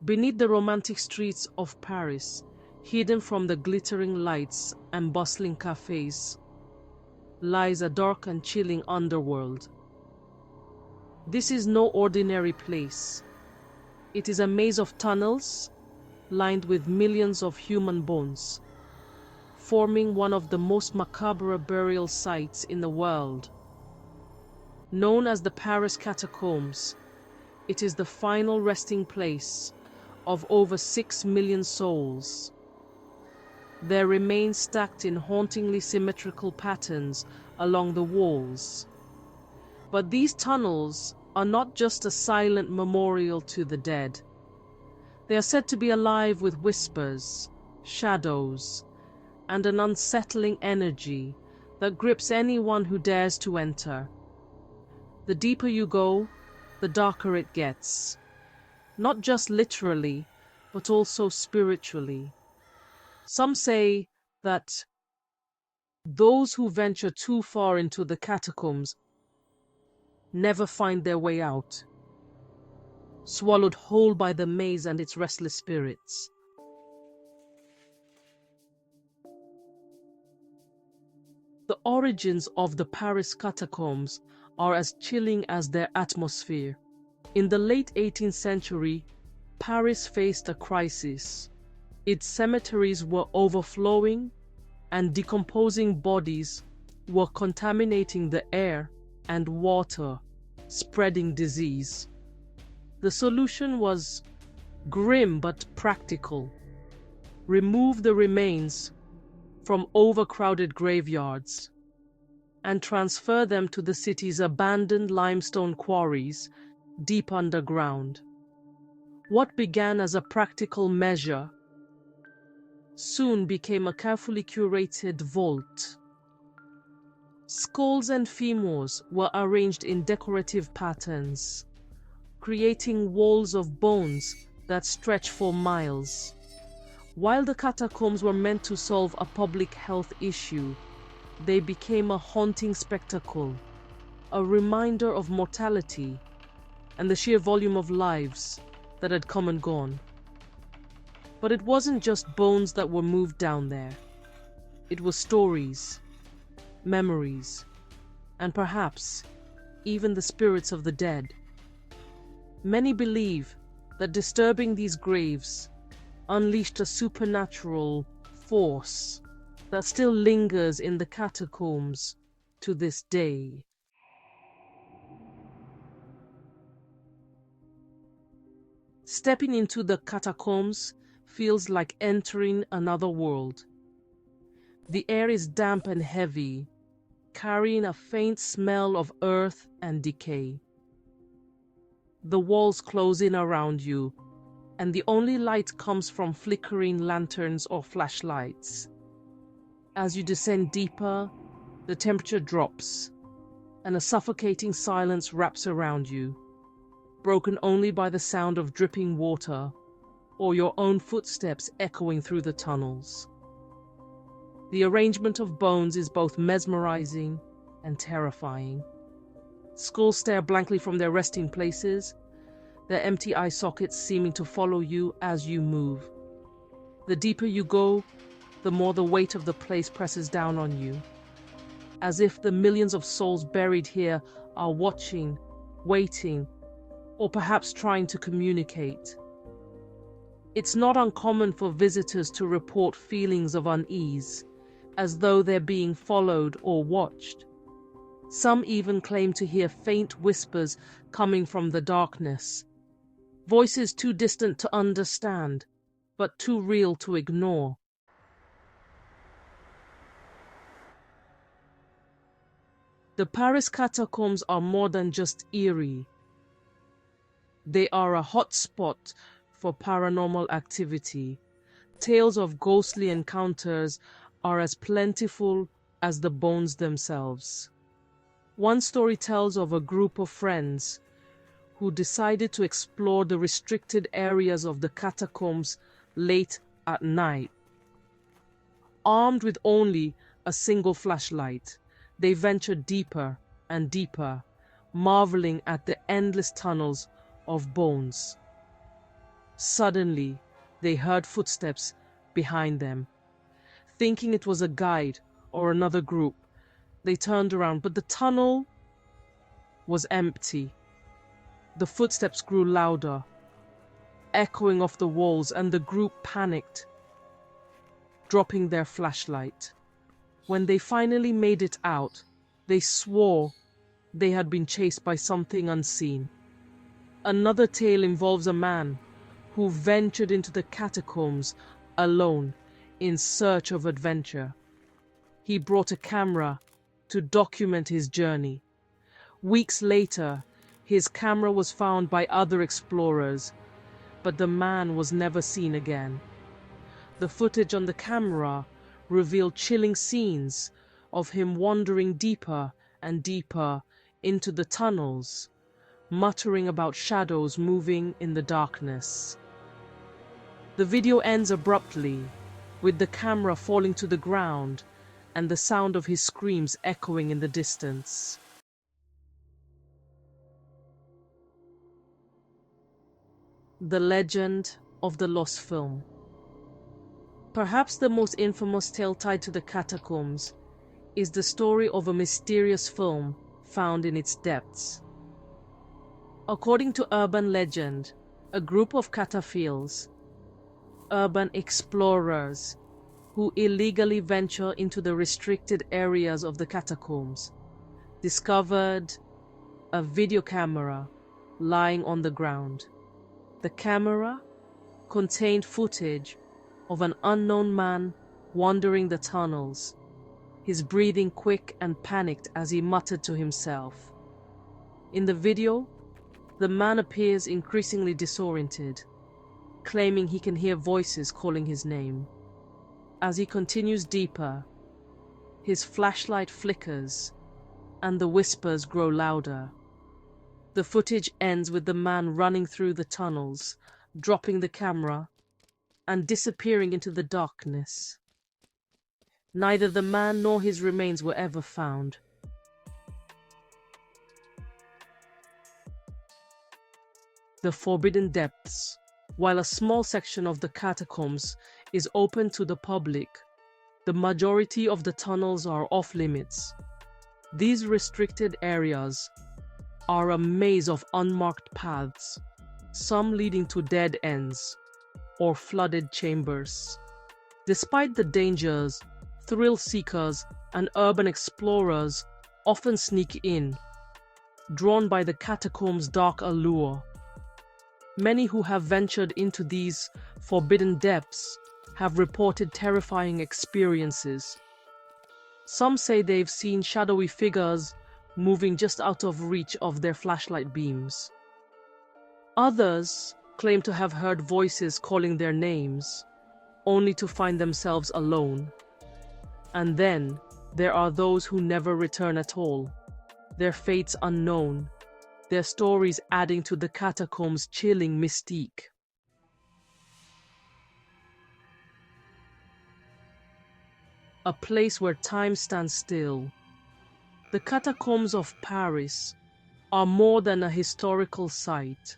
Beneath the romantic streets of Paris, hidden from the glittering lights and bustling cafes, lies a dark and chilling underworld. This is no ordinary place. It is a maze of tunnels lined with millions of human bones, forming one of the most macabre burial sites in the world. Known as the Paris Catacombs, it is the final resting place of over 6 million souls. Their remains stacked in hauntingly symmetrical patterns along the walls. But these tunnels are not just a silent memorial to the dead. They are said to be alive with whispers, shadows, and an unsettling energy that grips anyone who dares to enter. The deeper you go, the darker it gets. Not just literally, but also spiritually. Some say that those who venture too far into the catacombs never find their way out, swallowed whole by the maze and its restless spirits. The origins of the Paris catacombs are as chilling as their atmosphere. In the late 18th century, Paris faced a crisis. Its cemeteries were overflowing, and decomposing bodies were contaminating the air and water, spreading disease. The solution was grim but practical. Remove the remains from overcrowded graveyards and transfer them to the city's abandoned limestone quarries deep underground. What began as a practical measure soon became a carefully curated vault. Skulls and femurs were arranged in decorative patterns, creating walls of bones that stretch for miles. While the catacombs were meant to solve a public health issue, they became a haunting spectacle, a reminder of mortality and the sheer volume of lives that had come and gone. But it wasn't just bones that were moved down there. It was stories, memories, and perhaps even the spirits of the dead. Many believe that disturbing these graves unleashed a supernatural force that still lingers in the catacombs to this day. Stepping into the catacombs feels like entering another world. The air is damp and heavy, carrying a faint smell of earth and decay. The walls close in around you, and the only light comes from flickering lanterns or flashlights. As you descend deeper, the temperature drops, and a suffocating silence wraps around you, broken only by the sound of dripping water or your own footsteps echoing through the tunnels. The arrangement of bones is both mesmerizing and terrifying. Skulls stare blankly from their resting places, their empty eye sockets seeming to follow you as you move. The deeper you go, the more the weight of the place presses down on you, as if the millions of souls buried here are watching, waiting, or perhaps trying to communicate. It's not uncommon for visitors to report feelings of unease, as though they're being followed or watched. Some even claim to hear faint whispers coming from the darkness, voices too distant to understand, but too real to ignore. The Paris catacombs are more than just eerie. They are a hotspot for paranormal activity. Tales of ghostly encounters are as plentiful as the bones themselves. One story tells of a group of friends who decided to explore the restricted areas of the catacombs late at night. Armed with only a single flashlight, they ventured deeper and deeper, marveling at the endless tunnels of bones. Suddenly, they heard footsteps behind them. Thinking it was a guide or another group, they turned around, but the tunnel was empty. The footsteps grew louder, echoing off the walls, and the group panicked, dropping their flashlight. When they finally made it out, they swore they had been chased by something unseen. Another tale involves a man who ventured into the catacombs alone in search of adventure. He brought a camera to document his journey. Weeks later, his camera was found by other explorers, but the man was never seen again. The footage on the camera revealed chilling scenes of him wandering deeper and deeper into the tunnels, muttering about shadows moving in the darkness. The video ends abruptly, with the camera falling to the ground and the sound of his screams echoing in the distance. The legend of the lost film. Perhaps the most infamous tale tied to the catacombs is the story of a mysterious film found in its depths. According to urban legend, a group of cataphiles, urban explorers, who illegally venture into the restricted areas of the catacombs, discovered a video camera lying on the ground. The camera contained footage of an unknown man wandering the tunnels, his breathing quick and panicked as he muttered to himself. In the video, the man appears increasingly disoriented, claiming he can hear voices calling his name. As he continues deeper, his flashlight flickers and the whispers grow louder. The footage ends with the man running through the tunnels, dropping the camera, and disappearing into the darkness. Neither the man nor his remains were ever found. The Forbidden Depths. While a small section of the catacombs is open to the public, the majority of the tunnels are off-limits. These restricted areas are a maze of unmarked paths, some leading to dead ends or flooded chambers. Despite the dangers, thrill seekers and urban explorers often sneak in, drawn by the catacombs' dark allure. Many who have ventured into these forbidden depths have reported terrifying experiences. Some say they've seen shadowy figures moving just out of reach of their flashlight beams. Others claim to have heard voices calling their names, only to find themselves alone. And then there are those who never return at all, their fates unknown, their stories adding to the catacombs' chilling mystique. A place where time stands still. The catacombs of Paris are more than a historical site.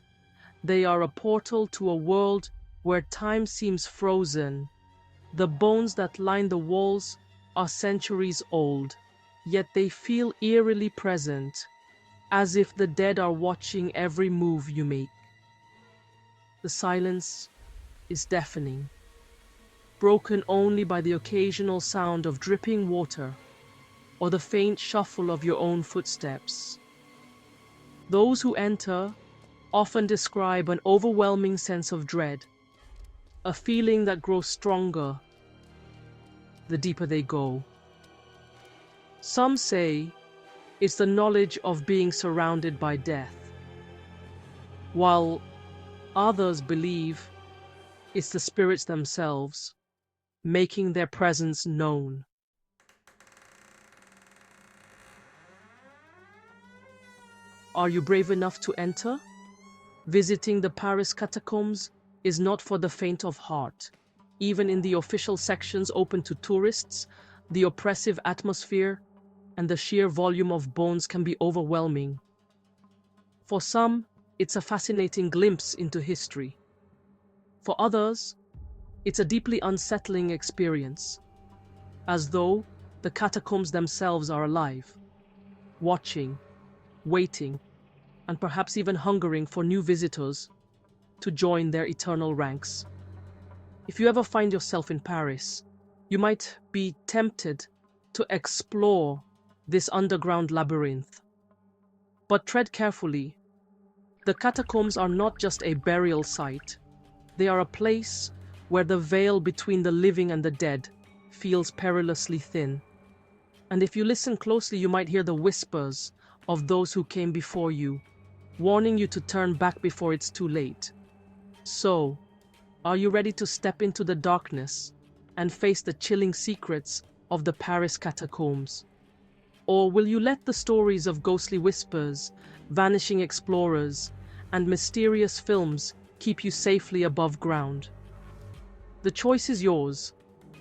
They are a portal to a world where time seems frozen. The bones that line the walls are centuries old, yet they feel eerily present, as if the dead are watching every move you make. The silence is deafening, broken only by the occasional sound of dripping water or the faint shuffle of your own footsteps. Those who enter often describe an overwhelming sense of dread, a feeling that grows stronger the deeper they go. Some say it's the knowledge of being surrounded by death, while others believe it's the spirits themselves making their presence known. Are you brave enough to enter? Visiting the Paris catacombs is not for the faint of heart. Even in the official sections open to tourists, the oppressive atmosphere and the sheer volume of bones can be overwhelming. For some, it's a fascinating glimpse into history. For others, it's a deeply unsettling experience, as though the catacombs themselves are alive, watching, waiting, and perhaps even hungering for new visitors to join their eternal ranks. If you ever find yourself in Paris, you might be tempted to explore this underground labyrinth. But tread carefully. The catacombs are not just a burial site. They are a place where the veil between the living and the dead feels perilously thin. And if you listen closely, you might hear the whispers of those who came before you, warning you to turn back before it's too late. So, are you ready to step into the darkness and face the chilling secrets of the Paris catacombs? Or will you let the stories of ghostly whispers, vanishing explorers, and mysterious films keep you safely above ground? The choice is yours,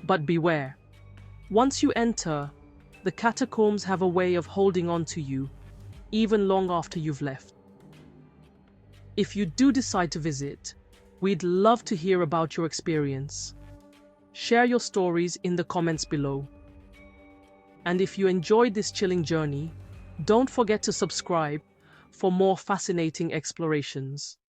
but beware. Once you enter, the catacombs have a way of holding on to you, even long after you've left. If you do decide to visit, we'd love to hear about your experience. Share your stories in the comments below. And if you enjoyed this chilling journey, don't forget to subscribe for more fascinating explorations.